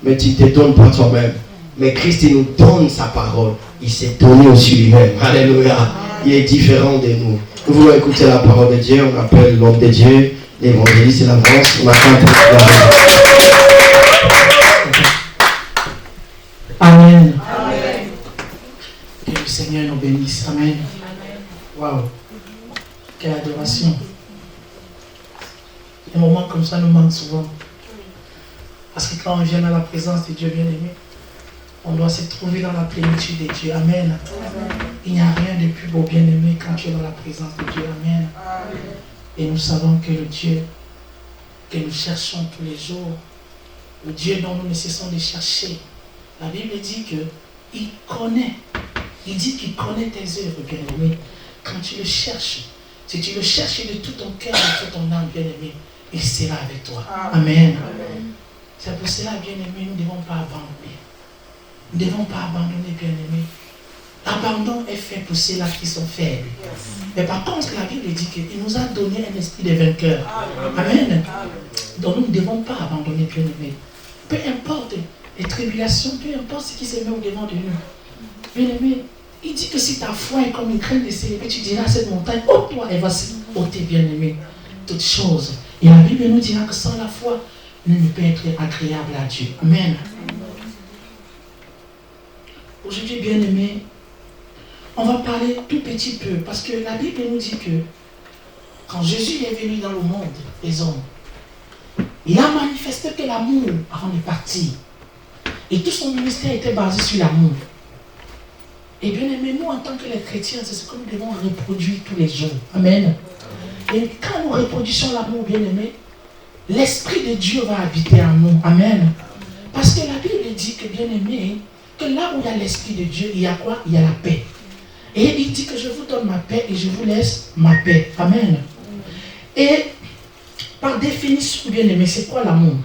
mais tu ne te donnes pas toi-même. Mais Christ, il nous donne sa parole. Il s'est donné aussi lui-même. Alléluia. Il est différent de nous. Nous voulons écouter la parole de Dieu. On appelle l'homme de Dieu, l'évangéliste, il avance. On attend pour Amen. Amen. Que le Seigneur nous bénisse. Amen. Waouh. Quelle adoration. Des moments comme ça nous manquent souvent. Parce que quand on vient dans la présence de Dieu bien-aimé, on doit se trouver dans la plénitude de Dieu. Amen. Il n'y a rien de plus beau, bien-aimé, quand tu es dans la présence de Dieu. Amen. Et nous savons que le Dieu que nous cherchons tous les jours, le Dieu dont nous ne cessons de chercher, la Bible dit qu'il connaît. Il dit qu'il connaît tes œuvres, bien-aimé. Quand tu le cherches, si tu le cherches de tout ton cœur, de toute ton âme, bien-aimé, il sera avec toi. Amen. C'est pour cela, bien-aimé, nous ne devons pas abandonner. Nous ne devons pas abandonner, bien-aimé. L'abandon est fait pour ceux-là qui sont faibles. Mais par contre, la Bible dit qu'il nous a donné un esprit de vainqueur. Amen. Donc nous ne devons pas abandonner, bien-aimé. Peu importe les tribulations, peu importe ce qui se met au devant de nous. Bien-aimé, il dit que si ta foi est comme une graine de sélévé, tu diras à cette montagne, ôte-toi, elle va se ôter, bien-aimé. Toutes choses. Et la Bible nous dira que sans la foi, nul ne peut être agréable à Dieu. Amen. Aujourd'hui, bien-aimé, on va parler tout petit peu, parce que la Bible nous dit que quand Jésus est venu dans le monde, les hommes, il a manifesté que l'amour avant de partir. Et tout son ministère était basé sur l'amour. Et bien aimé, nous en tant que les chrétiens, c'est ce que nous devons reproduire tous les jours. Amen. Et quand nous reproduisons l'amour, bien aimé, l'Esprit de Dieu va habiter en nous. Amen. Parce que la Bible dit que, bien aimé, que là où il y a l'Esprit de Dieu, il y a quoi? Il y a la paix. Et il dit que je vous donne ma paix et je vous laisse ma paix. Amen. Et par définition, bien aimé, c'est quoi l'amour?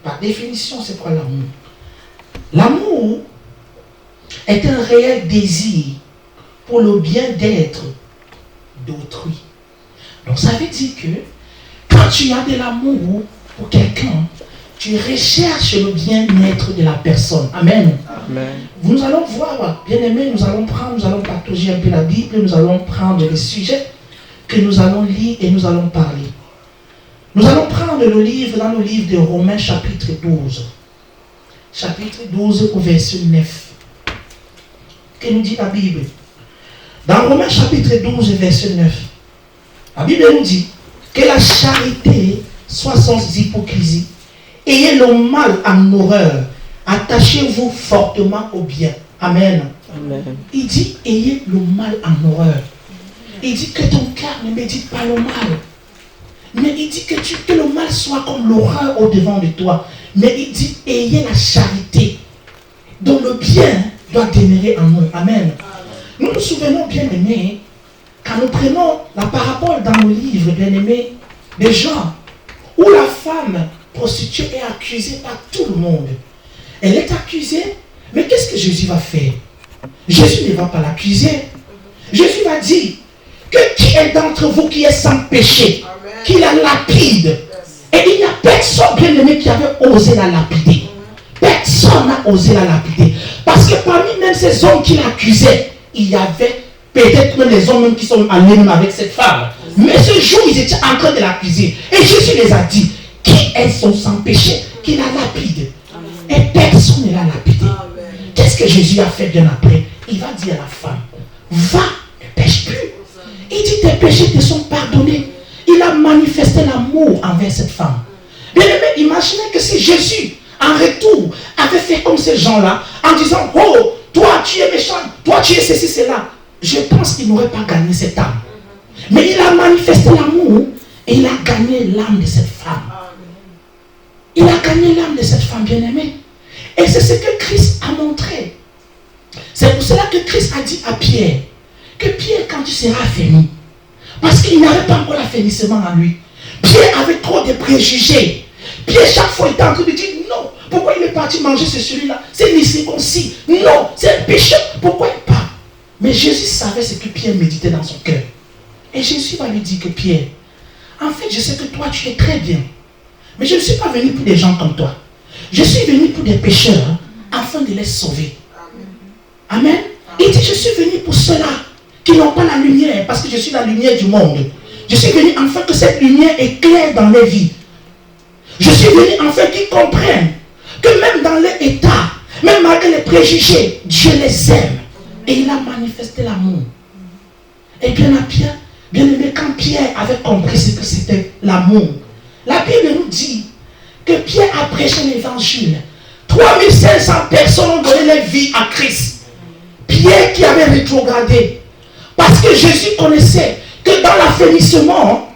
Par définition, c'est quoi l'amour? L'amour est un réel désir pour le bien-être d'autrui. Donc ça veut dire que quand tu as de l'amour pour quelqu'un, tu recherches le bien-être de la personne. Amen. Amen. Nous allons voir, bien aimé, nous allons partager un peu la Bible, nous allons prendre les sujets que nous allons lire et nous allons parler. Nous allons prendre le livre dans le livre de Romains chapitre 12. Chapitre 12 au verset 9. Que nous dit la Bible? Dans Romains chapitre 12 verset 9, la Bible nous dit que la charité soit sans hypocrisie. Ayez le mal en horreur. Attachez-vous fortement au bien. Amen. Amen. Il dit, ayez le mal en horreur. Il dit que ton cœur ne médite pas le mal. Mais il dit que le mal soit comme l'horreur au devant de toi. Mais il dit, ayez la charité. Donc le bien doit demeurer en nous. Amen. Nous nous souvenons, bien aimés, quand nous prenons la parabole dans le livre, bien aimé, des gens où la femme prostituée est accusée par tout le monde. Elle est accusée, mais qu'est-ce que Jésus va faire? Jésus ne va pas l'accuser. Jésus va dire que qui est d'entre vous qui est sans péché, qui la lapide? Et il n'y a personne, bien aimé, qui avait osé la lapider. Personne n'a osé la lapider. Parce que parmi même ces hommes qui l'accusaient, il y avait peut-être même les hommes même qui sont allés même avec cette femme. Mais ce jour, ils étaient en train de l'accuser. Et Jésus les a dit, qui est son sans péché, qui la lapide? Et personne ne l'a lapidé. Qu'est-ce que Jésus a fait bien après? Il va dire à la femme, va, ne pêche plus. Il dit, tes péchés te sont pardonnés. Il a manifesté l'amour envers cette femme. Bien aimé, imaginez que si Jésus, en retour, avait fait comme ces gens-là, en disant, oh, toi tu es méchant, toi tu es ceci, cela, je pense qu'il n'aurait pas gagné cette âme. Mais il a manifesté l'amour et il a gagné l'âme de cette femme. Il a gagné l'âme de cette femme bien-aimée. Et c'est ce que Christ a montré. C'est pour cela que Christ a dit à Pierre, que Pierre, quand tu seras affermi, parce qu'il n'avait pas encore l'affermissement en lui, Pierre avait trop de préjugés. Pierre, chaque fois, il était en train de dire, non, pourquoi il est parti manger celui-là? C'est l'ircirconcis. Non, c'est un péché. Pourquoi il part? Mais Jésus savait ce que Pierre méditait dans son cœur. Et Jésus va lui dire que Pierre, en fait, je sais que toi, tu es très bien. Mais je ne suis pas venu pour des gens comme toi. Je suis venu pour des pécheurs, afin de les sauver. Amen. Il dit, je suis venu pour ceux-là qui n'ont pas la lumière, parce que je suis la lumière du monde. Je suis venu afin que cette lumière éclaire dans les vies. Je suis venu afin qu'ils comprennent que même dans leur état, même malgré les préjugés, Dieu les aime. Et il a manifesté l'amour. Et bien aimé, quand Pierre avait compris ce que c'était l'amour, la Bible nous dit que Pierre a prêché l'évangile. 3500 personnes ont donné leur vie à Christ. Pierre qui avait rétrogradé. Parce que Jésus connaissait que dans l'affermissement,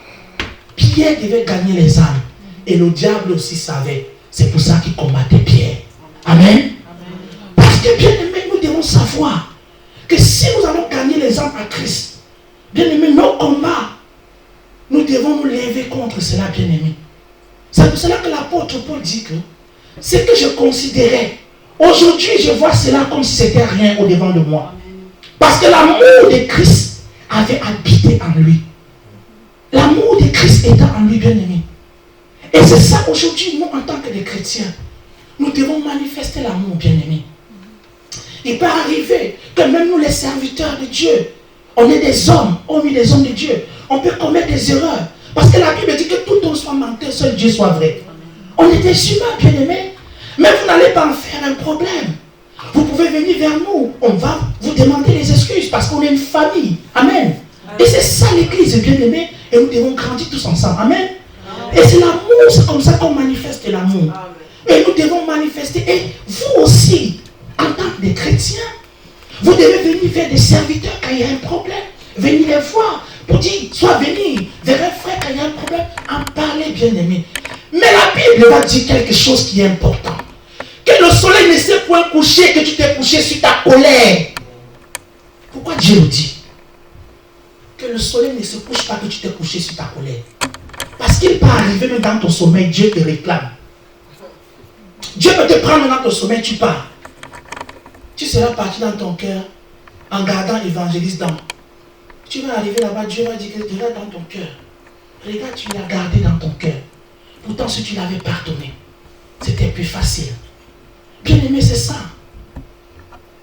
Pierre devait gagner les âmes. Et le diable aussi savait. C'est pour ça qu'il combattait Pierre. Amen. Parce que bien aimé, nous devons savoir que si nous allons gagner les âmes à Christ, bien aimé, nos combats, nous devons nous lever contre cela, bien aimé. C'est pour cela que l'apôtre Paul dit que ce que je considérais, aujourd'hui je vois cela comme si c'était rien au devant de moi. Parce que l'amour de Christ avait habité en lui. L'amour de Christ était en lui, bien aimé. Et c'est ça aujourd'hui, nous en tant que des chrétiens, nous devons manifester l'amour, bien aimé. Il peut arriver que même nous les serviteurs de Dieu, on est des hommes, on est des hommes de Dieu. On peut commettre des erreurs. Parce que la Bible dit que tout homme soit menteur, seul Dieu soit vrai. On est des humains, bien aimés. Mais vous n'allez pas en faire un problème. Vous pouvez venir vers nous. On va vous demander les excuses parce qu'on est une famille. Amen. Et c'est ça l'église, bien aimé. Et nous devons grandir tous ensemble. Amen. Et c'est l'amour, c'est comme ça qu'on manifeste l'amour. Et nous devons manifester. Et vous aussi, en tant que des chrétiens, vous devez venir vers des serviteurs quand il y a un problème. Venir les voir pour dire, soit venir vers un frère quand il y a un problème, en parler, bien aimé. Mais la Bible va dire quelque chose qui est important. Que le soleil ne s'est point couché, que tu t'es couché sur ta colère. Pourquoi Dieu le dit? Que le soleil ne se couche pas, que tu t'es couché sur ta colère. Parce qu'il peut arriver même dans ton sommeil, Dieu te réclame. Dieu peut te prendre dans ton sommeil, tu pars. Tu seras parti dans ton cœur en gardant l'évangéliste dans. Tu vas arriver là-bas, Dieu va dire que tu l'as dans ton cœur. Regarde, tu l'as gardé dans ton cœur. Pourtant, si tu l'avais pardonné, c'était plus facile. Bien aimé, c'est ça.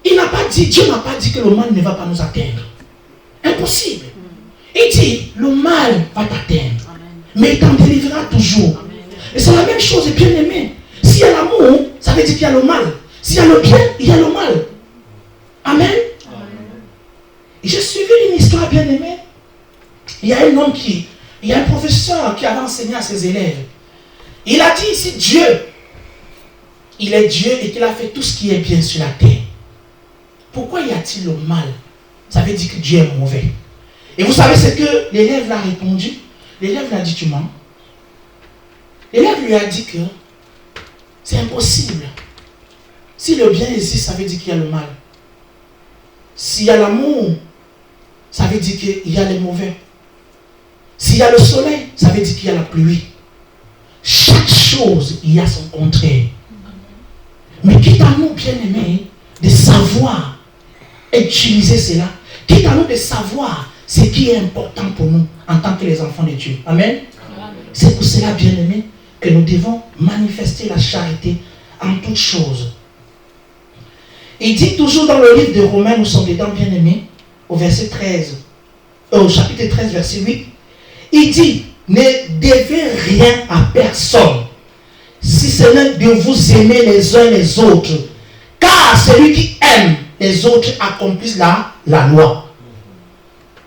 Il n'a pas dit, Dieu n'a pas dit que le mal ne va pas nous atteindre. Impossible. Il dit, le mal va t'atteindre. Mais il t'en délivrera toujours. Amen. Et c'est la même chose, bien aimé. S'il y a l'amour, ça veut dire qu'il y a le mal. S'il y a le bien, il y a le mal. Amen. J'ai suivi une histoire, bien aimée. Il y a un homme il y a un professeur qui avait enseigné à ses élèves. Il a dit ici, Dieu, il est Dieu et qu'il a fait tout ce qui est bien sur la terre. Pourquoi y a-t-il le mal? Ça veut dire que Dieu est mauvais. Et vous savez ce que l'élève l'a répondu? L'élève lui a dit, tu mens. L'élève lui a dit que c'est impossible. Si le bien existe, ça veut dire qu'il y a le mal. S'il y a l'amour, ça veut dire qu'il y a les mauvais. S'il y a le soleil, ça veut dire qu'il y a la pluie. Chaque chose, il y a son contraire. Mais quitte à nous, bien aimés, de savoir utiliser cela, quitte à nous de savoir ce qui est important pour nous en tant que les enfants de Dieu. Amen. C'est pour cela, bien aimés, que nous devons manifester la charité en toutes choses. Il dit toujours dans le livre de Romains, nous sommes dedans, bien aimés, au verset 13, au chapitre 13, verset 8, il dit, ne devez rien à personne, si ce n'est de vous aimer les uns les autres, car celui qui aime les autres accomplissent la loi.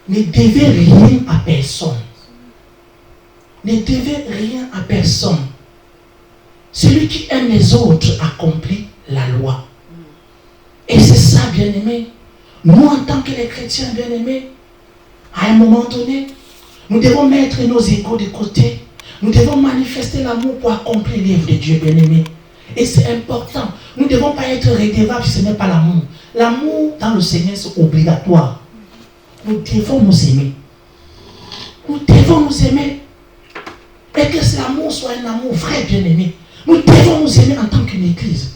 Ne devez rien à personne. Ne devez rien à personne. Celui qui aime les autres accomplit la loi. Et c'est ça, bien aimé. Nous, en tant que les chrétiens, bien aimés, à un moment donné, nous devons mettre nos égos de côté. Nous devons manifester l'amour pour accomplir l'œuvre de Dieu, bien aimé. Et c'est important. Nous ne devons pas être redevables si ce n'est pas l'amour. L'amour dans le Seigneur, c'est obligatoire. Nous devons nous aimer. Nous devons nous aimer. Et que cet amour soit un amour vrai, bien aimé. Nous devons nous aimer en tant qu'une église.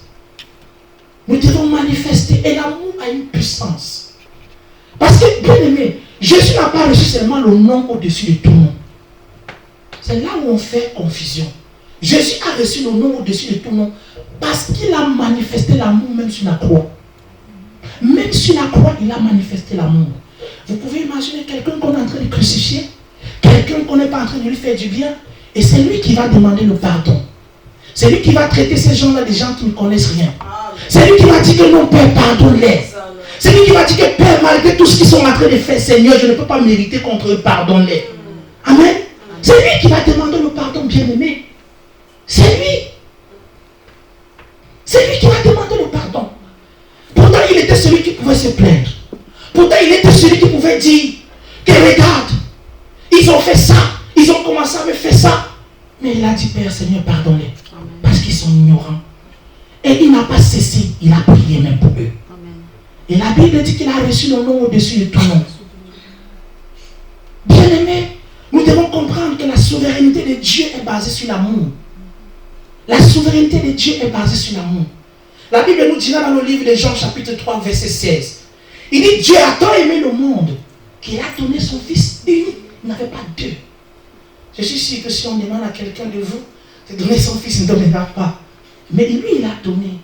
Nous devons manifester. Et l'amour a une puissance. Parce que, bien aimé, Jésus n'a pas reçu seulement le nom au-dessus de tout le monde. C'est là où on fait confusion. Jésus a reçu le nom au-dessus de tout nom parce qu'il a manifesté l'amour même sur la croix. Même sur la croix, il a manifesté l'amour. Vous pouvez imaginer quelqu'un qu'on est en train de crucifier, quelqu'un qu'on n'est pas en train de lui faire du bien, et c'est lui qui va demander le pardon. C'est lui qui va traiter ces gens-là des gens qui ne connaissent rien. C'est lui qui va dire que non, Père, pardonne-les. C'est lui qui va dire que Père, malgré tout ce qu'ils sont en train de faire, Seigneur, je ne peux pas mériter contre eux, pardonne-les. Amen. C'est lui qui va demander le pardon, bien-aimé. C'est lui. C'est lui qui va demander le pardon. Pourtant, il était celui qui pouvait se plaindre. Pourtant, il était celui qui pouvait dire que regarde, ils ont fait ça, ils ont commencé à me faire ça. Mais il a dit, Père, Seigneur, pardonne-les. Parce qu'ils sont ignorants. Et il n'a pas cessé, il a prié même pour eux. Et la Bible dit qu'il a reçu le nom au-dessus de tout nom. Bien-aimés, nous devons comprendre que la souveraineté de Dieu est basée sur l'amour. La souveraineté de Dieu est basée sur l'amour. La Bible nous dira dans le livre de Jean chapitre 3 verset 16. Il dit Dieu a tant aimé le monde qu'il a donné son fils unique. Il n'avait pas deux. Je suis sûr que si on demande à quelqu'un de vous de donner son fils, il ne donnera pas. Mais lui, il a donné.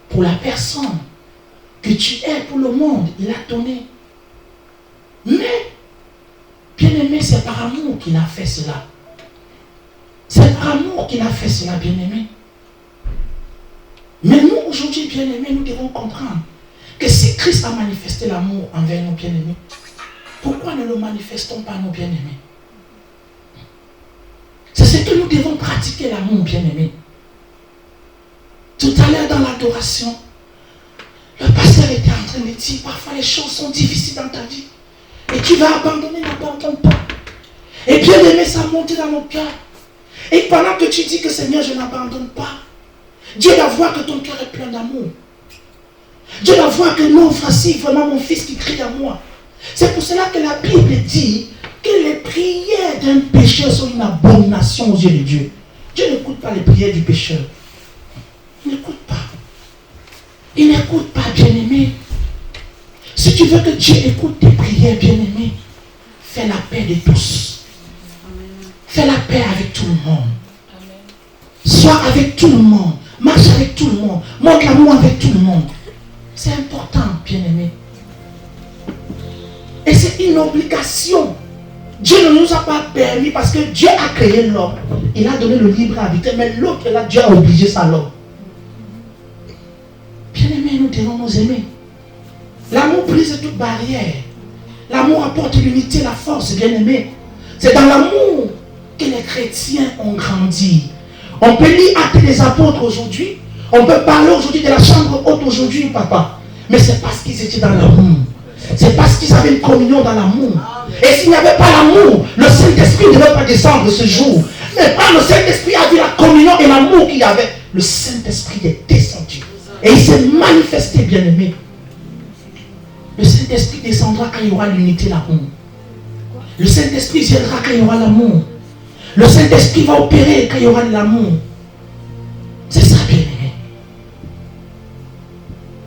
Pour la personne que tu es, pour le monde, il a donné. Mais, bien aimé, c'est par amour qu'il a fait cela. C'est par amour qu'il a fait cela, bien aimé. Mais nous, aujourd'hui, bien aimés, nous devons comprendre que si Christ a manifesté l'amour envers nos bien-aimés, pourquoi ne le manifestons pas, nos bien-aimés? C'est ce que nous devons pratiquer, l'amour, bien-aimés. Tout à l'heure, dans l'adoration, le pasteur était en train de dire, parfois les choses sont difficiles dans ta vie. Et tu vas abandonner, n'abandonne pas. Et bien aimé, ça monte dans mon cœur. Et pendant que tu dis que Seigneur, je n'abandonne pas, Dieu va voir que ton cœur est plein d'amour. Dieu va voir que non, voici vraiment mon fils qui crie à moi. C'est pour cela que la Bible dit que les prières d'un pécheur sont une abomination aux yeux de Dieu. Dieu n'écoute pas les prières du pécheur. Il n'écoute pas. Il n'écoute pas, bien-aimé. Si tu veux que Dieu écoute tes prières, bien-aimé, fais la paix de tous. Fais la paix avec tout le monde. Sois avec tout le monde. Marche avec tout le monde. Montre l'amour avec tout le monde. C'est important, bien-aimé. Et c'est une obligation. Dieu ne nous a pas permis parce que Dieu a créé l'homme. Il a donné le libre arbitre. Mais l'autre, là, Dieu a obligé ça à l'homme. Bien-aimé, nous devons nous aimer. L'amour brise toute barrière. L'amour apporte l'unité, la force, bien-aimé. C'est dans l'amour que les chrétiens ont grandi. On peut lire Actes des apôtres aujourd'hui. On peut parler aujourd'hui de la chambre haute aujourd'hui, papa. Mais c'est parce qu'ils étaient dans l'amour. C'est parce qu'ils avaient une communion dans l'amour. Et s'il n'y avait pas l'amour, le Saint-Esprit ne devait pas descendre ce jour. Mais quand le Saint-Esprit a vu la communion et l'amour qu'il y avait, le Saint-Esprit est descendu. Et il s'est manifesté, bien-aimé. Le Saint-Esprit descendra quand il y aura l'unité, l'amour. Le Saint-Esprit viendra quand il y aura l'amour. Le Saint-Esprit va opérer quand il y aura de l'amour. C'est ça, bien-aimé.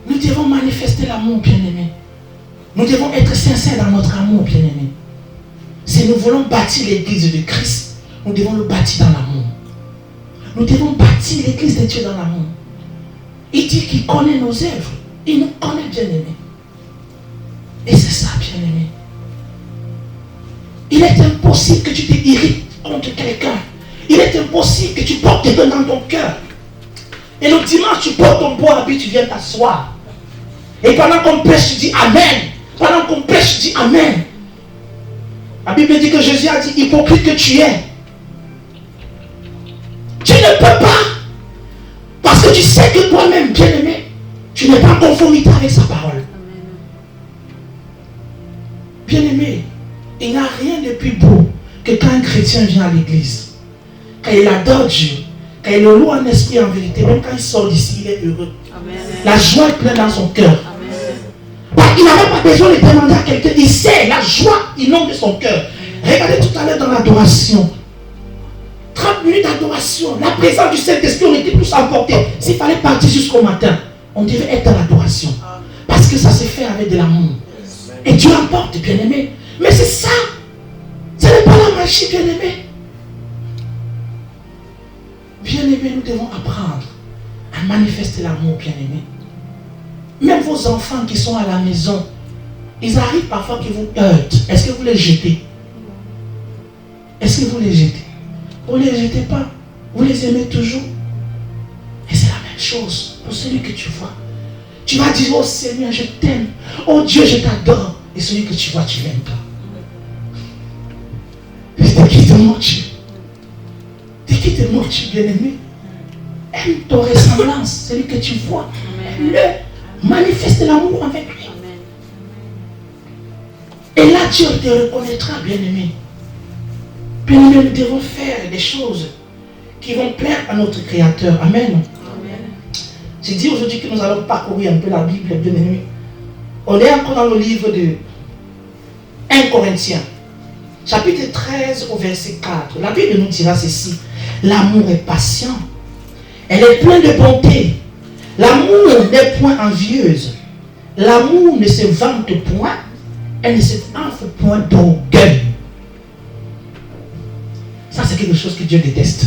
Nous devons manifester l'amour, bien-aimé. Nous devons être sincères dans notre amour, bien-aimé. Si nous voulons bâtir l'église de Christ, nous devons le bâtir dans l'amour. Nous devons bâtir l'église de Dieu dans l'amour. Il dit qu'il connaît nos œuvres. Il nous connaît, bien-aimé. Et c'est ça, bien-aimé. Il est impossible que tu te irrites contre quelqu'un. Il est impossible que tu portes quelqu'un dans ton cœur. Et le dimanche, tu portes ton beau habit, tu viens t'asseoir. Et pendant qu'on prêche, tu dis Amen. Pendant qu'on prêche, tu dis Amen. La Bible dit que Jésus a dit, hypocrite que tu es. Tu ne peux pas. Parce que tu sais que toi-même, bien-aimé, tu n'es pas en conformité avec sa parole. Bien-aimé, il n'y a rien de plus beau que quand un chrétien vient à l'église. Quand il adore Dieu, quand il le loue en esprit en vérité, même quand il sort d'ici, il est heureux. Amen. La joie est pleine dans son cœur. Il n'avait pas besoin de demander à quelqu'un. Il sait, la joie inonde son cœur. Regardez tout à l'heure dans l'adoration. 30 minutes d'adoration. La présence du Saint-Esprit, on était tous emportés. S'il fallait partir jusqu'au matin, on devait être dans l'adoration. Parce que ça s'est fait avec de l'amour. Et Dieu emporte, bien-aimé. Mais c'est ça. Ce n'est pas la magie, bien-aimé. bien-aimés, nous devons apprendre à manifester l'amour, bien-aimés. Même vos enfants qui sont à la maison, ils arrivent parfois qu'ils vous heurtent. Est-ce que vous les jetez? Est-ce que vous les jetez? Vous ne les jetez pas. Vous les aimez toujours. Et c'est la même chose pour celui que tu vois. Tu vas dire, oh Seigneur, je t'aime. Oh Dieu, je t'adore. Et celui que tu vois, tu l'aimes pas. De qui te moques-tu? De qui te moques-tu, bien-aimé? Aime ton ressemblance, celui que tu vois. Aime-le. Manifeste l'amour avec lui. Et là, Dieu te reconnaîtra, bien-aimé. Bien-aimé, nous devons faire des choses qui vont plaire à notre Créateur. Amen. J'ai dit aujourd'hui que nous allons parcourir un peu la Bible, bien-aimé. On est encore dans le livre de 1 Corinthiens, chapitre 13 au verset 4. La Bible nous dira ceci. L'amour est patient. Elle est pleine de bonté. L'amour n'est point envieuse. L'amour ne se vante point. Elle ne se enfle point d'orgueil. Ça, c'est quelque chose que Dieu déteste.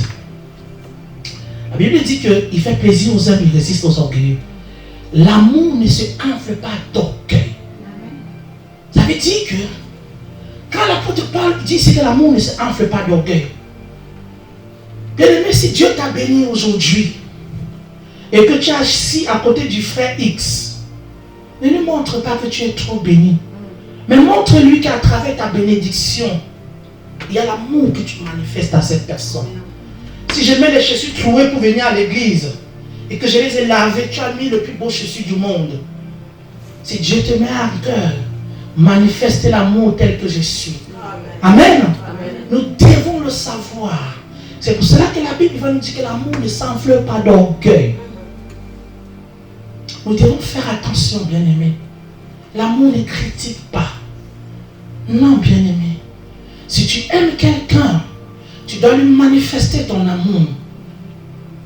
La Bible dit qu'il fait plaisir aux hommes, il résiste aux orgueilleux. L'amour ne se enfle pas d'orgueil. Ça veut dire que quand l'apôtre Paul dit que l'amour ne se enfle pas d'orgueil. Bien-aimé, si Dieu t'a béni aujourd'hui et que tu es assis à côté du frère X, ne lui montre pas que tu es trop béni. Mais montre-lui qu'à travers ta bénédiction, il y a l'amour que tu manifestes à cette personne. Si je mets les chaussures trouées pour venir à l'église et que je les ai lavées, tu as mis le plus beau chaussure du monde. Si Dieu te met à cœur, manifeste l'amour tel que je suis. Amen. Amen. Nous devons le savoir. C'est pour cela que la Bible va nous dire que l'amour ne s'enfle pas d'orgueil. Nous devons faire attention, bien-aimés. L'amour ne critique pas. Non, bien-aimé. Si tu aimes quelqu'un, tu dois lui manifester ton amour.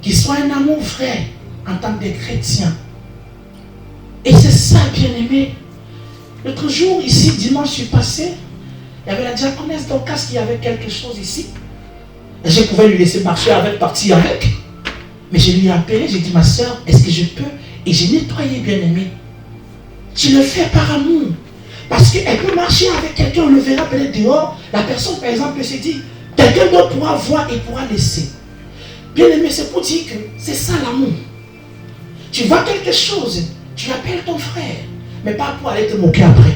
Qu'il soit un amour vrai en tant que chrétien. Et c'est ça, bien-aimé. L'autre jour, ici, dimanche passé, il y avait la diaconesse Dorcas qui avait quelque chose ici. Et je pouvais lui laisser marcher avec, partir avec. Mais je lui ai appelé, j'ai dit, ma soeur, est-ce que je peux? Et j'ai nettoyé, bien-aimé. Tu le fais par amour. Parce qu'elle peut marcher avec quelqu'un, on le verra peut-être dehors. La personne, par exemple, peut se dire, quelqu'un d'autre pourra voir et pourra laisser. Bien-aimé, c'est pour dire que c'est ça l'amour. Tu vois quelque chose, tu appelles ton frère, mais pas pour aller te moquer après.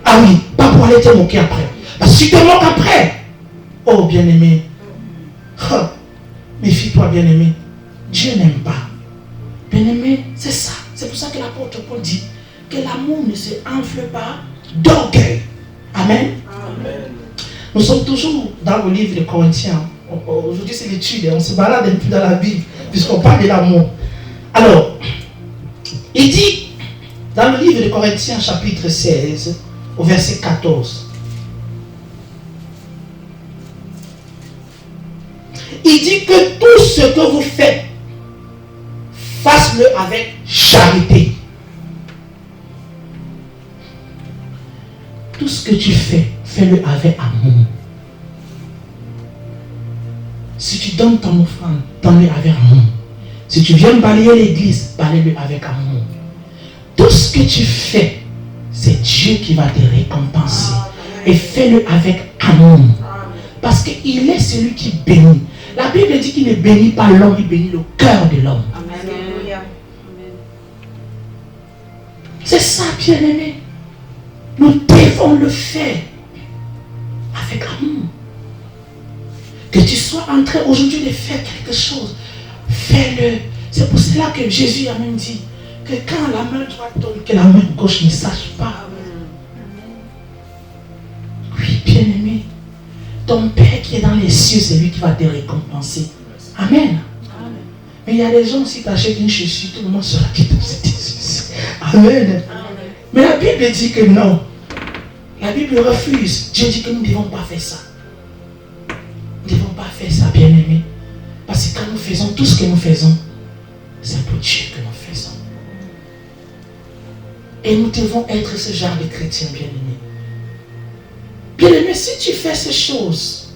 Ah oui, pas pour aller te moquer après. Parce que si tu te moques après, oh bien-aimé, oh, méfie-toi, bien-aimé. Dieu n'aime pas. Bien-aimé, c'est ça. C'est pour ça que l'apôtre Paul dit que l'amour ne se enfle pas d'orgueil. Amen. Amen. Nous sommes toujours dans le livre de Corinthiens. Aujourd'hui, c'est l'étude. On se balade un peu dans la Bible, puisqu'on parle de l'amour. Alors, il dit, dans le livre de Corinthiens, chapitre 16, au verset 14, il dit que tout ce que vous faites, fasse-le avec charité. Tout ce que tu fais, fais-le avec amour. Si tu donnes ton offrande, donne-le avec amour. Si tu viens balayer l'église, balaye-le avec amour. Tout ce que tu fais, c'est Dieu qui va te récompenser. Et fais-le avec amour. Parce qu'il est celui qui bénit. La Bible dit qu'il ne bénit pas l'homme, il bénit le cœur de l'homme. C'est ça, bien-aimé. Nous devons le faire avec amour. Que tu sois en train aujourd'hui de faire quelque chose, fais-le. C'est pour cela que Jésus a même dit que quand la main droite tombe, que la main gauche ne sache pas. Oui, bien-aimé. Ton Père qui est dans les cieux, c'est lui qui va te récompenser. Amen. Mais il y a des gens, si tu achètes une chaussure, tout le monde sera qui t'ont cette chaussure. Amen. Mais la Bible dit que non. La Bible refuse. Dieu dit que nous ne devons pas faire ça. Nous ne devons pas faire ça, bien-aimés. Parce que quand nous faisons tout ce que nous faisons, c'est pour Dieu que nous faisons. Et nous devons être ce genre de chrétiens, bien-aimés. Bien-aimés, si tu fais ces choses,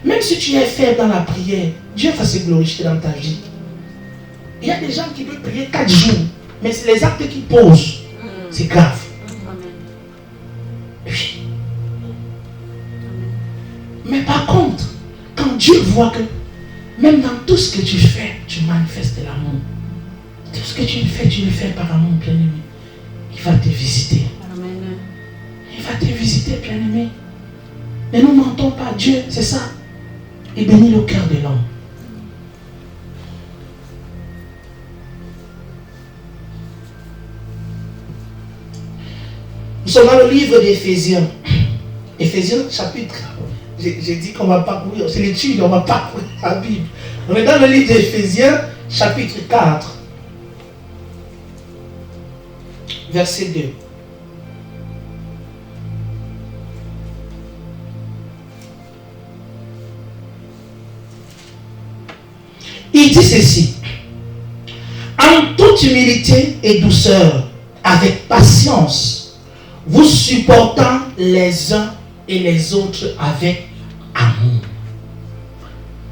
Même si tu es faible dans la prière, Dieu va se glorifier dans ta vie. Il y a des gens qui peuvent prier 4 jours, mais c'est les actes qu'ils posent. C'est grave. Oui. Mais par contre, quand Dieu voit que même dans tout ce que tu fais, tu manifestes l'amour. Tout ce que tu fais, tu le fais par amour, bien-aimé. Il va te visiter. Amen. Il va te visiter, bien-aimé. Mais nous ne mentons pas. Dieu, c'est ça. Il bénit le cœur de l'homme. Nous sommes dans le livre d'Éphésiens. Éphésiens, chapitre. J'ai dit qu'on va parcourir. C'est l'étude, on va parcourir la Bible. On est dans le livre d'Éphésiens, chapitre 4. Verset 2. Il dit ceci: en toute humilité et douceur, avec patience, vous supportant les uns et les autres avec amour.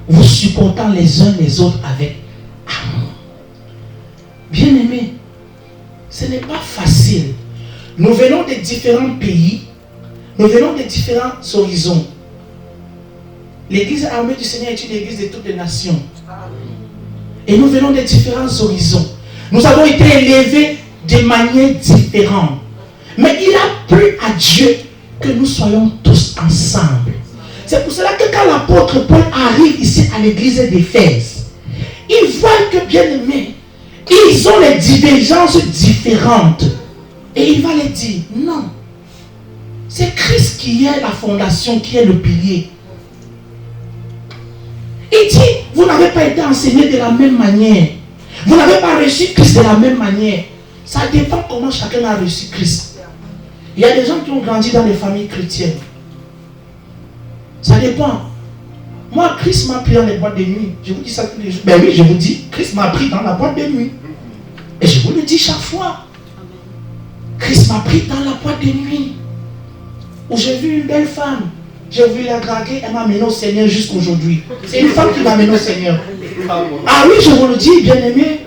Vous supportant les uns les autres avec amour. Bien-aimés, ce n'est pas facile. Nous venons de différents pays, nous venons de différents horizons. L'église armée du Seigneur est une église de toutes les nations. Et nous venons de différents horizons. Nous avons été élevés de manière différente. Mais il a plu à Dieu que nous soyons tous ensemble. C'est pour cela que quand l'apôtre Paul arrive ici à l'église d'Éphèse, il voit que, bien aimés, ils ont les divergences différentes. Et il va les dire, non. C'est Christ qui est la fondation, qui est le pilier. Il dit, vous n'avez pas été enseigné de la même manière. Vous n'avez pas reçu Christ de la même manière. Ça dépend comment chacun a reçu Christ. Il y a des gens qui ont grandi dans des familles chrétiennes. Ça dépend. Moi, Christ m'a pris dans les boîtes de nuit. Je vous dis ça tous les jours. Ben oui, je vous dis, Christ m'a pris dans la boîte de nuit. Et je vous le dis chaque fois. Christ m'a pris dans la boîte de nuit. Où j'ai vu une belle femme. J'ai voulu la draguer, elle m'a mené au Seigneur jusqu'aujourd'hui. C'est une femme qui m'a mené au Seigneur. Ah oui, je vous le dis, bien aimé.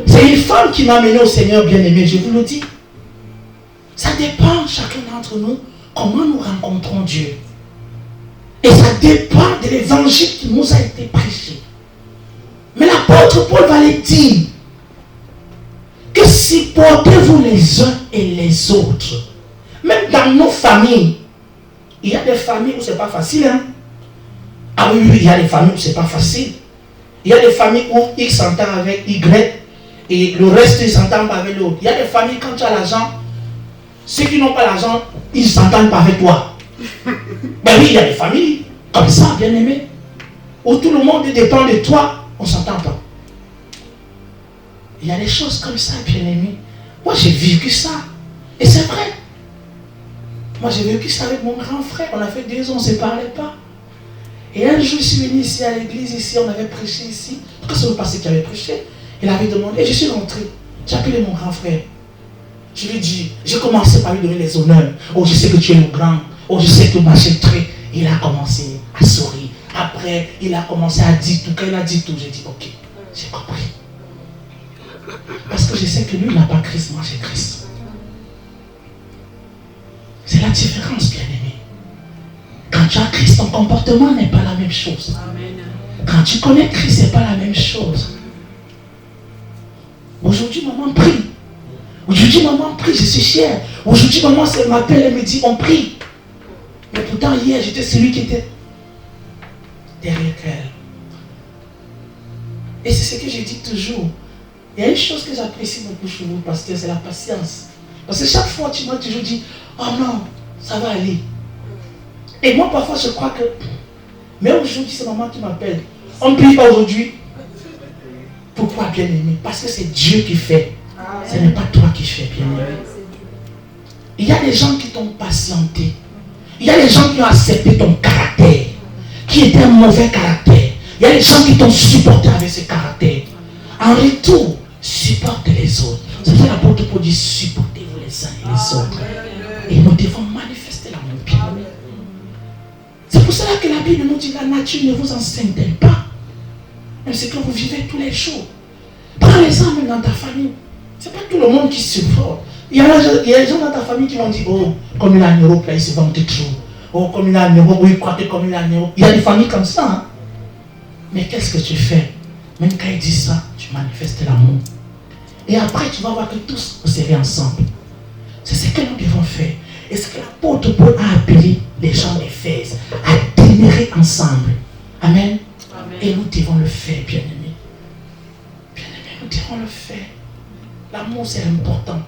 C'est une femme qui m'a mené au Seigneur, bien aimé, je vous le dis. Ça dépend, chacun d'entre nous, comment nous rencontrons Dieu. Et ça dépend de l'évangile qui nous a été prêché. Mais l'apôtre Paul va le dire, que supportez-vous les uns et les autres. Même dans nos familles, il y a des familles où c'est pas facile. Hein? Ah oui, il y a des familles où c'est pas facile. Il y a des familles où X s'entend avec Y et le reste ils s'entendent pas avec l'autre. Il y a des familles quand tu as l'argent, ceux qui n'ont pas l'argent, ils ne s'entendent pas avec toi. Ben oui, il y a des familles comme ça, bien aimé, où tout le monde dépend de toi, on ne s'entend pas. Il y a des choses comme ça, bien aimé. Moi, j'ai vécu ça. Et c'est vrai. Moi, j'ai vécu ça avec mon grand frère. On a fait 2 ans, on ne se parlait pas. Et un jour, je suis venu ici à l'église, ici, on avait prêché ici. Pourquoi c'est le passé qui avait prêché? Il avait demandé, et je suis rentré. J'ai appelé mon grand frère. Je lui ai dit, j'ai commencé par lui donner les honneurs. Oh, je sais que tu es le grand. Oh, je sais que ma chérie très. Il a commencé à sourire. Après, il a commencé à dire tout. Quand il a dit tout, j'ai dit, ok, j'ai compris. Parce que je sais que lui, il n'a pas Christ, moi j'ai Christ. C'est la différence, bien aimé. Quand tu as Christ, ton comportement n'est pas la même chose. Amen. Quand tu connais Christ, ce n'est pas la même chose. Aujourd'hui, maman prie. Aujourd'hui, maman prie, je suis fier. Aujourd'hui, maman m'appelle et me dit, on prie. Mais pourtant, hier, j'étais celui qui était derrière elle. Et c'est ce que je dis toujours. Il y a une chose que j'apprécie beaucoup chez vous, pasteur, c'est la patience. Parce que chaque fois, tu m'as toujours dit, oh non, ça va aller. Et moi, parfois, je crois que, mais aujourd'hui, c'est maman qui m'appelle. On ne prie pas aujourd'hui. Pourquoi, bien aimé? Parce que c'est Dieu qui fait. Ce n'est pas toi qui fais, bien aimé. Il y a des gens qui t'ont patienté. Il y a des gens qui ont accepté ton caractère, qui était un mauvais caractère. Il y a des gens qui t'ont supporté avec ce caractère. En retour, supportez les autres. C'est ça l'apôtre Paul dit, supportez-vous les uns et les autres. Et nous devons manifester l'amour bien. Bible nous dit la nature ne vous enseigne-t-elle pas? Même ce que vous vivez tous les jours. Prends l'exemple dans ta famille. Ce n'est pas tout le monde qui se voit. Il y a des gens dans ta famille qui vont dire, oh, comme il a un euro, là, il se vante trop. Oh, comme il a un euro, oui, il croit que comme il a un euro. Il y a des familles comme ça. Hein? Mais qu'est-ce que tu fais? Même quand il dit ça, tu manifestes l'amour. Et après, tu vas voir que tous vous serez ensemble. C'est ce que nous devons faire. Et ce que l'apôtre Paul a appelé les gens d'Éphèse à demeurer ensemble. Amen. Amen. Et nous devons le faire, bien-aimés. Bien-aimés, nous devons le faire. L'amour, c'est important.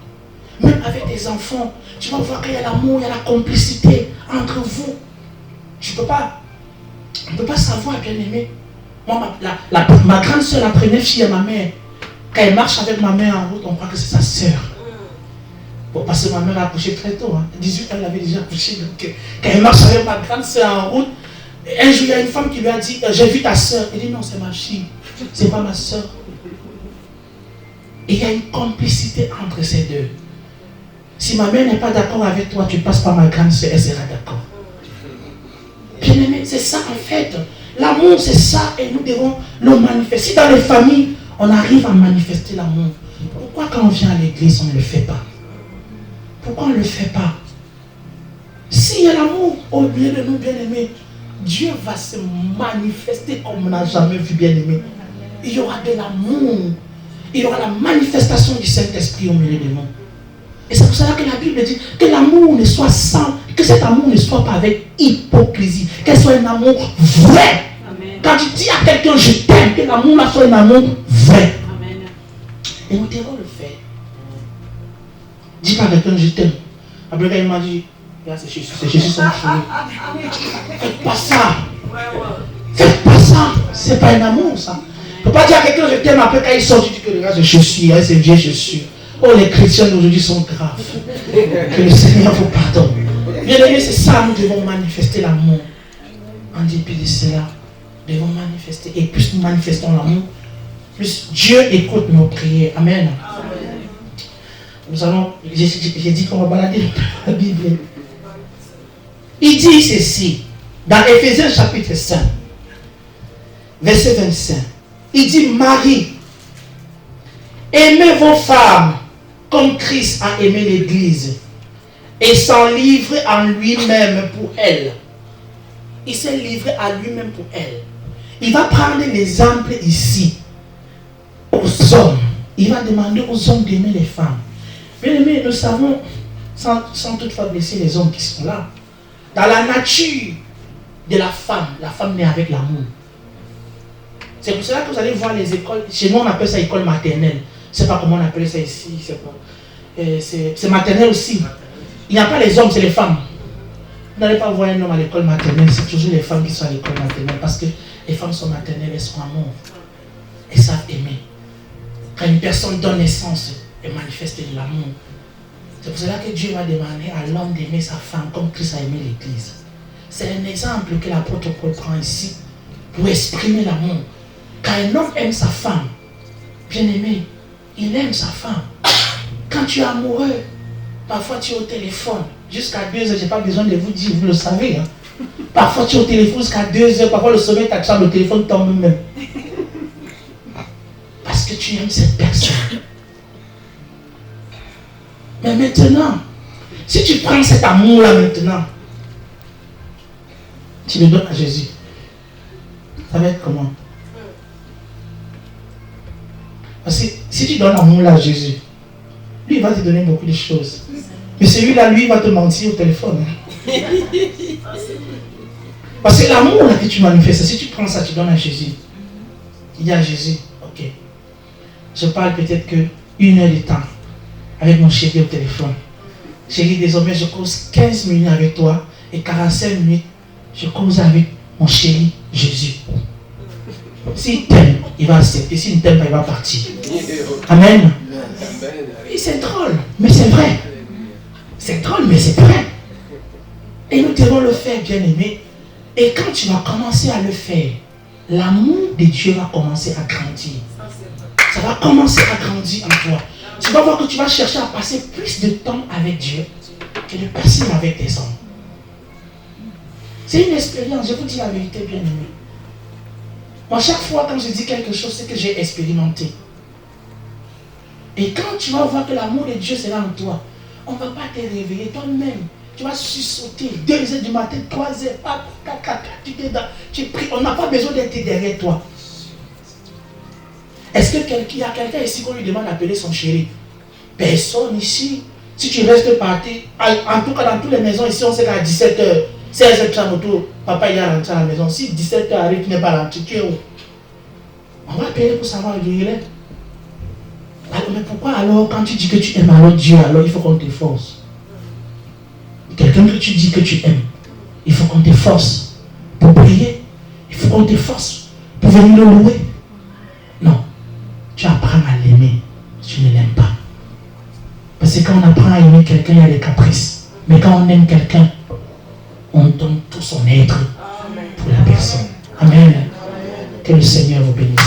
Même avec tes enfants, tu vas voir qu'il y a l'amour, il y a la complicité entre vous. On ne peut pas savoir, bien-aimé. Moi, ma grande soeur, la première fille à ma mère, quand elle marche avec ma mère en route, on croit que c'est sa soeur. Bon, parce que ma mère a accouché très tôt. Hein. 18 ans, elle avait déjà accouché. Donc, quand elle marche avec ma grande soeur en route, un jour, il y a une femme qui lui a dit, j'ai vu ta soeur. Elle dit, non, c'est ma fille. C'est pas ma soeur. Et il y a une complicité entre ces deux. Si ma mère n'est pas d'accord avec toi, tu passes par ma grande soeur, elle sera d'accord. Bien aimé, c'est ça en fait. L'amour, c'est ça et nous devons le manifester. Si dans les familles, on arrive à manifester l'amour, pourquoi quand on vient à l'église, on ne le fait pas? Pourquoi on ne le fait pas? S'il y a l'amour au milieu de nous, bien-aimés, Dieu va se manifester comme on n'a jamais vu, bien-aimés. Il y aura de l'amour. Il y aura la manifestation du Saint-Esprit au milieu de nous. Et c'est pour cela que la Bible dit que l'amour ne soit sans, que cet amour ne soit pas avec hypocrisie, qu'elle soit un amour vrai. Amen. Quand tu dis à quelqu'un je t'aime, que l'amour là soit un amour vrai. Amen. Et nous devons le faire. Dis pas à quelqu'un je t'aime. Après quand il m'a dit, c'est Jésus son fils. Faites pas ça. Faites pas ça. C'est pas un amour ça. Il ne faut pas dire à quelqu'un je t'aime, après quand il sort, tu dis que le gars je suis, c'est Dieu je suis. Oh, les chrétiens d'aujourd'hui sont graves. Que le Seigneur vous pardonne. Bien aimé, c'est ça, nous devons manifester l'amour. En dépit de cela, nous devons manifester. Et plus nous manifestons l'amour, plus Dieu écoute nos prières. Amen. Amen. Nous allons, j'ai dit qu'on va balader la Bible. Il dit ceci, dans Éphésiens chapitre 5, verset 25. Il dit, Marie, aimez vos femmes comme Christ a aimé l'Église et s'en livrer en lui-même pour elle. Il s'est livré à lui-même pour elle. Il va prendre l'exemple ici aux hommes. Il va demander aux hommes d'aimer les femmes. Bien aimé, nous savons, sans toutefois blesser les hommes qui sont là, dans la nature de la femme naît avec l'amour. C'est pour cela que vous allez voir les écoles, chez nous on appelle ça école maternelle. Je ne sais pas comment on appelle ça ici, c'est maternelle aussi. Il n'y a pas les hommes, c'est les femmes. Vous n'allez pas voir un homme à l'école maternelle, c'est toujours les femmes qui sont à l'école maternelle. Parce que les femmes sont maternelles, elles sont amour. Elles savent aimer. Quand une personne donne naissance, elle manifeste de l'amour. C'est pour cela que Dieu va demander à l'homme d'aimer sa femme comme Christ a aimé l'Église. C'est un exemple que l'apôtre Paul prend ici pour exprimer l'amour. Quand un homme aime sa femme, bien aimé, il aime sa femme. Quand tu es amoureux, parfois tu es au téléphone, jusqu'à 2 heures, je n'ai pas besoin de vous dire, vous le savez. Hein? Parfois tu es au téléphone jusqu'à 2 heures, parfois le sommeil t'attrape, le téléphone tombe même. Parce que tu aimes cette personne. Mais maintenant, si tu prends cet amour-là maintenant, tu le donnes à Jésus, ça va être comment? Parce que si tu donnes l'amour-là à Jésus, lui il va te donner beaucoup de choses. Mais celui-là, lui, il va te mentir au téléphone. Parce que l'amour là que tu manifestes, si tu prends ça, tu donnes à Jésus. Il dit à Jésus, ok, je parle peut-être que 1 heure de temps avec mon chéri au téléphone. Chéri, désormais, je cause 15 minutes avec toi et 45 minutes, je cause avec mon chéri Jésus. S'il t'aime, il va accepter. S'il ne t'aime pas, il va partir. Amen. Et c'est drôle, mais c'est vrai. C'est drôle, mais c'est vrai. Et nous devons le faire, bien aimé. Et quand tu vas commencer à le faire, l'amour de Dieu va commencer à grandir. Ça va commencer à grandir en toi. Tu vas voir que tu vas chercher à passer plus de temps avec Dieu que de passer avec tes hommes. C'est une expérience, je vous dis la vérité, bien aimé. Moi, chaque fois quand je dis quelque chose, c'est que j'ai expérimenté. Et quand tu vas voir que l'amour de Dieu sera en toi, on ne va pas te réveiller toi-même. Tu vas sursauter 2h du matin, 3h, tu pries. On n'a pas besoin d'être derrière toi. Est-ce qu'il y a quelqu'un ici qu'on lui demande d'appeler son chéri? Personne ici. Si tu restes parti, en tout cas dans toutes les maisons ici, on sait qu'à 17h, 16h30 autour, papa il est rentré à la maison. Si 17h arrive, tu n'es pas rentré, tu es où? On va appeler pour savoir où il est. Alors, mais pourquoi alors, quand tu dis que tu aimes alors Dieu, alors il faut qu'on te force? Quelqu'un que tu dis que tu aimes, il faut qu'on te force pour prier. Il faut qu'on te force pour venir le louer. Non. Tu apprends à l'aimer. Tu ne l'aimes pas. Parce que quand on apprend à aimer quelqu'un, il y a des caprices. Mais quand on aime quelqu'un, on donne tout son être pour la personne. Amen. Que le Seigneur vous bénisse.